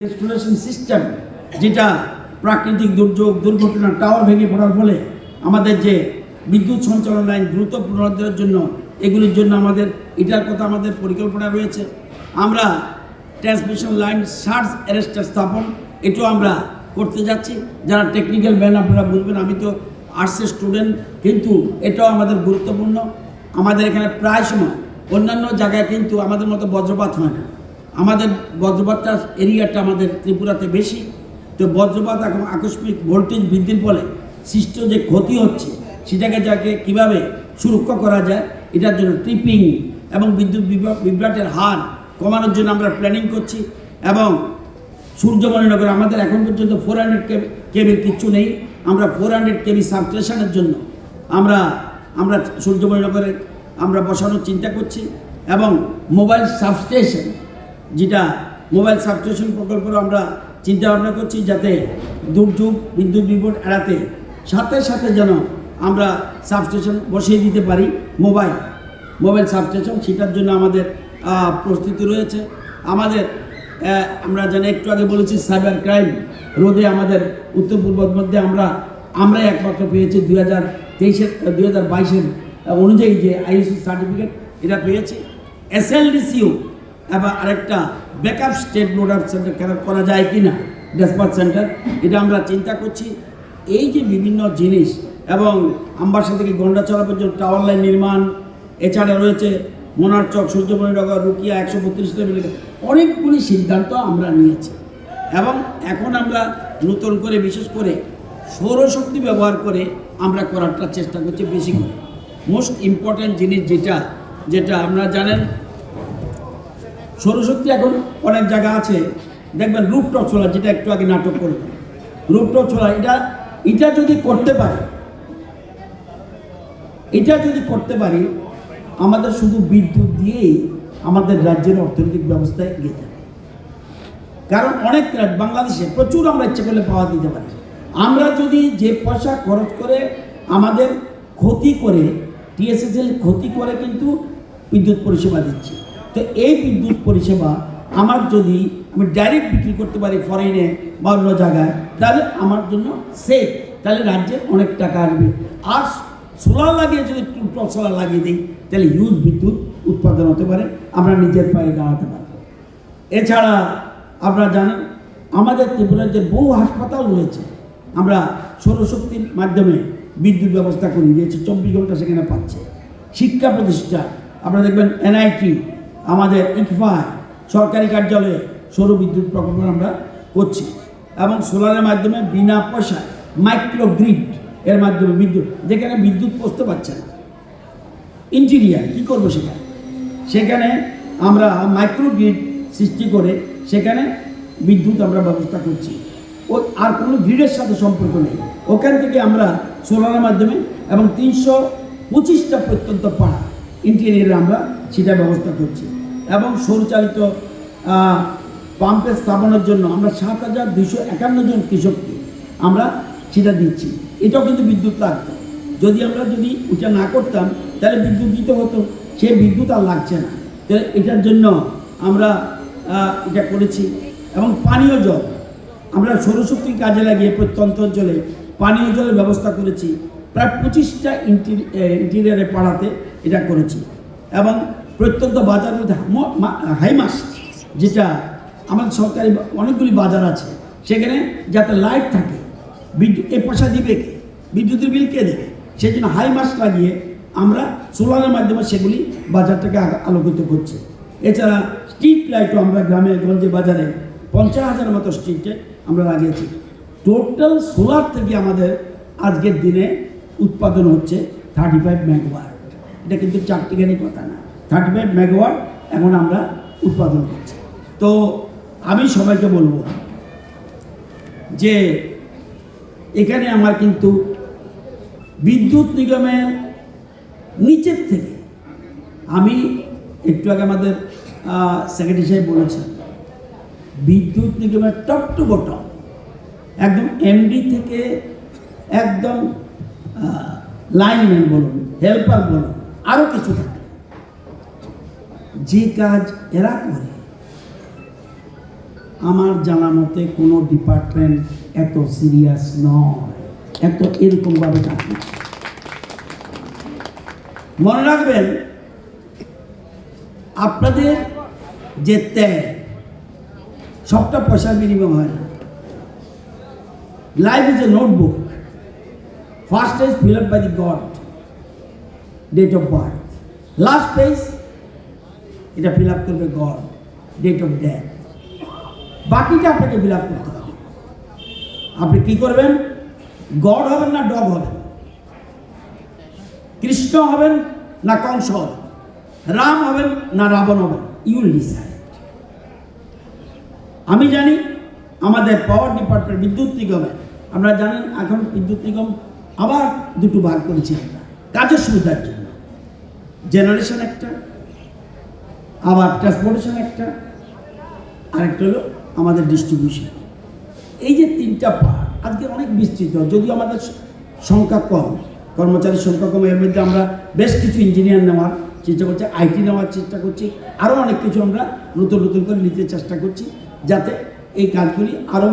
Restoration system, যেটা প্রাকৃতিক দুর্যোগ দুর্ঘটনা টাওয়ার ভেঙে পড়ার ফলে আমাদের যে বিদ্যুৎ সঞ্চালন লাইন দ্রুত পুনরুদ্ধারের জন্য, এগুলির জন্য আমাদের এটার কথা আমাদের পরিকল্পনা রয়েছে। আমরা ট্রান্সমিশন লাইন সার্জ অ্যারেস্টার স্থাপন, এটাও আমরা করতে যাচ্ছি। যারা টেকনিক্যাল ম্যান আপনারা বুঝবেন, আমি তো আর্টসের স্টুডেন্ট, কিন্তু এটাও আমাদের গুরুত্বপূর্ণ। আমাদের এখানে প্রায় সময় অন্যান্য জায়গায় কিন্তু আমাদের মতো বজ্রপাত হয় না, আমাদের বজ্রপাতটা এরিয়াটা আমাদের ত্রিপুরাতে বেশি। তো বজ্রপাত এখন আকস্মিক ভোল্টেজ বৃদ্ধির ফলে সৃষ্ট যে ক্ষতি হচ্ছে, সেটাকে যাকে কীভাবে সুরক্ষা করা যায়, এটার জন্য ট্রিপিং এবং বিদ্যুৎ বিভ্রাটের হার কমানোর জন্য আমরা প্ল্যানিং করছি। এবং সূর্যমণিনগরে আমাদের এখন পর্যন্ত 400 কেবির কিচ্ছু নেই। আমরা 400 কেবি সাবস্টেশনের জন্য আমরা সূর্যমণিনগরে আমরা বসানোর চিন্তা করছি। এবং মোবাইল সাবস্টেশন, যেটা মোবাইল সাবস্টেশন প্রকল্পের আমরা চিন্তা ভাবনা করছি, যাতে দুর্যোগ বিদ্যুৎ বিভ্রাট এড়াতে সাথে সাথে যেন আমরা সাবস্টেশন বসিয়ে দিতে পারি, মোবাইল সাবস্টেশন, সেটার জন্য আমাদের প্রস্তুতি রয়েছে। আমাদের আমরা যেন একটু আগে বলেছি সাইবার ক্রাইম রোধে আমাদের উত্তর পূর্বের মধ্যে আমরাই একমাত্র পেয়েছি 2022 অনুযায়ী যে আইএসও সার্টিফিকেট, এটা পেয়েছি। এসএলডিসিও এবং আরেকটা ব্যাকআপ স্টেট নোডাল সেন্টার করা যায় কি না, ড্যাশবোর্ড সেন্টার, এটা আমরা চিন্তা করছি। এই যে বিভিন্ন জিনিস, এবং আমবাসা থেকে গন্ডাছড়া পর্যন্ত টাওয়ার লাইন নির্মাণ, এছাড়া রয়েছে মোনারচক, সূর্যমণিনগর, রুকিয়া 132 কিলোমিটার, অনেকগুলি সিদ্ধান্ত আমরা নিয়েছি। এবং এখন আমরা নতুন করে বিশেষ করে সৌরশক্তি ব্যবহার করে আমরা করারটা চেষ্টা করছি বেশি করে। মোস্ট ইম্পর্ট্যান্ট জিনিস যেটা আপনারা জানেন, সৌরশক্তি এখন অনেক জায়গা আছে, দেখবেন রুফটপ সোলার, যেটা একটু আগে নাটক করবেন, রুফটপ সোলার, এটা যদি করতে পারি, আমাদের শুধু বিদ্যুৎ দিয়েই আমাদের রাজ্যের অর্থনৈতিক ব্যবস্থায় এগিয়ে যাবে। কারণ অনেক বাংলাদেশে প্রচুর আমরা ইচ্ছে করলে পাওয়া দিতে পারি। আমরা যদি যে পয়সা খরচ করে আমাদের ক্ষতি করে, টিএসএসএল ক্ষতি করে কিন্তু বিদ্যুৎ পরিষেবা দিচ্ছি, তো এই বিদ্যুৎ পরিষেবা আমি ডাইরেক্ট বিক্রি করতে পারি ফরেনে বা অন্য জায়গায়, তাহলে আমার জন্য সেফ, তাহলে রাজ্যে অনেক টাকা আসবে। আর সোলার লাগিয়ে যদি টুপটপ সোলার লাগিয়ে দিই, তাহলে হিউজ বিদ্যুৎ উৎপাদন হতে পারে, আমরা নিজের পায়ে দাঁড়াতে পারব। এছাড়া আপনারা জানেন আমাদের ত্রিপুরার যে বহু হাসপাতাল রয়েছে, আমরা সৌরশক্তির মাধ্যমে বিদ্যুৎ ব্যবস্থা করে দিয়েছি, 24 ঘন্টা সেখানে পাচ্ছে। শিক্ষা প্রতিষ্ঠান আপনারা দেখবেন এনআইটি, আমাদের ইকফায় সরকারি কার্যালয়ে সৌর বিদ্যুৎ প্রকল্প আমরা করছি। এবং সোলারের মাধ্যমে বিনা পয়সায় মাইক্রোগ্রিড এর মাধ্যমে বিদ্যুৎ, যেখানে বিদ্যুৎ পৌঁছতে পারছে না, ইন্টেরিয়ার কী করবো, সেখানে আমরা মাইক্রোগ্রিড সৃষ্টি করে সেখানে বিদ্যুৎ আমরা ব্যবস্থা করছি। আর কোনো গ্রিডের সাথে সম্পর্ক নেই, ওখান থেকে আমরা সোলারের মাধ্যমে এবং 325টা প্রত্যন্ত পাড়া ইন্টেরিয়ারে আমরা সেটা ব্যবস্থা করছি। এবং সৌরচালিত পাম্পের স্থাপনের জন্য আমরা 7,251 জন কৃষককে আমরা সেটা দিচ্ছি। এটাও কিন্তু বিদ্যুৎ লাগতো, যদি ওটা না করতাম তাহলে বিদ্যুৎ দিতে হতো, সেই বিদ্যুৎ আর লাগছে না। তো এটার জন্য আমরা এটা করেছি। এবং পানীয় জল আমরা সৌরশক্তি কাজে লাগিয়ে প্রত্যন্ত অঞ্চলে পানীয় জলের ব্যবস্থা করেছি, প্রায় 25টা ইন্টেরিয়ারে পাড়াতে এটা করেছি। এবং প্রত্যন্ত বাজার মধ্যে হাইমাস, যেটা আমাদের সরকারি অনেকগুলি বাজার আছে, সেখানে যাতে লাইট থাকে, বিদ্যুৎ এ পয়সা দিবে কে, বিদ্যুতের বিল কে দেবে, সেই জন্য হাইমাস লাগিয়ে আমরা সোলারের মাধ্যমে সেগুলি বাজারটাকে আলোকিত করছি। এছাড়া স্ট্রিট লাইটও আমরা গ্রামে গঞ্জে বাজারে 50,000 মতো স্ট্রিট লাইট আমরা লাগিয়েছি। টোটাল সোলার থেকে আমাদের আজকের দিনে উৎপাদন হচ্ছে 35 মেগাওয়াট। এটা কিন্তু চারটিখানি কথা না, 35 মেগাওয়াট এখন আমরা উৎপাদন করছি। তো আমি সবাইকে বলবো যে এখানে আমার কিন্তু বিদ্যুৎ নিগমের নিচের থেকে, আমি একটু আগে আমাদের সেক্রেটারি সাহেব বলেছেন, বিদ্যুৎ নিগমের টপ টু বটম, একদম এমডি থেকে একদম লাইনম্যান বলুন, হেল্পার বলুন, আরও কিছু থাকে, যে কাজ এরা করে আমার জানা মতে কোনো ডিপার্টমেন্ট এত সিরিয়াস নয়, এত এরকমভাবে কাজ করছে। মনে রাখবেন, আপনাদের যে ত্যাগ সবটা পয়সার বিনিময় হয় না। Life is a notebook. First page fill up by the God, date of birth. Last page এটা ফিল আপ করবে গড, ডেট অফ ডেথ। বাকিটা আপনাকে ফিল আপ করতে হবে। আপনি কি করবেন? গড হবেন না ডগ হবেন? কৃষ্ণ হবেন না কংস হবেন? রাম হবেন না রাবণ হবেন? You will decide. আমি জানি আমাদের পাওয়ার ডিপার্টমেন্ট বিদ্যুৎ নিগমে, আপনারা জানেন এখন বিদ্যুৎ নিগম আবার দুটো ভাগ করেছি আমরা কাজের সুবিধার জন্য। জেনারেশন একটা, আবার ট্রান্সপোর্টেশন একটা, আরেকটা হলো আমাদের ডিস্ট্রিবিউশন। এই যে তিনটা পার্ট আজকে অনেক বিস্তৃত, যদিও আমাদের সংখ্যা কম, কর্মচারীর সংখ্যা কম, এর মধ্যে আমরা বেশ কিছু ইঞ্জিনিয়ার নেওয়ার চেষ্টা করছি, আইটি নেওয়ার চেষ্টা করছি, আরও অনেক কিছু আমরা নতুন নতুন করে নিতে চেষ্টা করছি, যাতে এই কাজগুলি আরও